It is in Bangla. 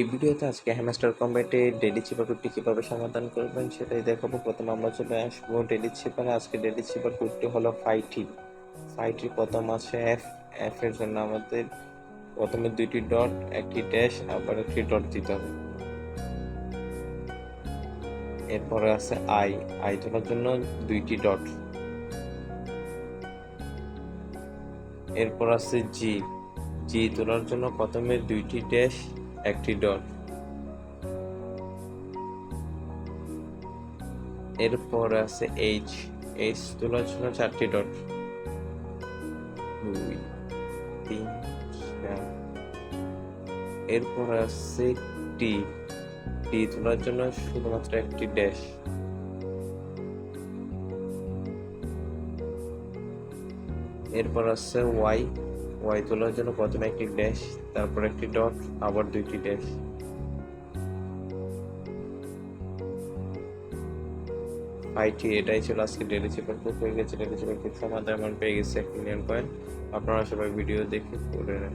এই ভিডিওতে আজকে হ্যামস্টার কম্ব্যাটে ডেডি চিপার কোডটি কীভাবে সমাধান করবেন সেটাই দেখাবো। প্রথমে আমরা চলে আসবো ডেডি চিপারে। আজকে ডেডি চিপার কোডটি হলো 5T প্রথম আছে এফ এর জন্য আমাদের প্রথমে দুইটি ডট, একটি ড্যাশ, আবার একটি ডট দিতে হবে। এরপরে আছে আই তোলার জন্য দুইটি ডট। এরপর আছে জি তোলার জন্য প্রথমে দুইটি ড্যাশ, একটি ডট। এরপর আছে এইচ তোলার জন্য চারটি ডট, 2 3 4। এরপর আছে টি তোলার জন্য শুধুমাত্র একটি ড্যাশ। এরপর আছে ওয়াই তোলার জন্য প্রথমে একটি ড্যাশ, তারপর একটি ডট, আবার দুইটি ড্যাশ। এটাই ছিল আজকে ডেলি চিপার কোড। হয়ে গেছে ডেলি চিপার কোড সমাধান, পেয়ে গেছে 1 মিলিয়ন কয়েন। আপনারা সবাই ভিডিও দেখে করে নেন।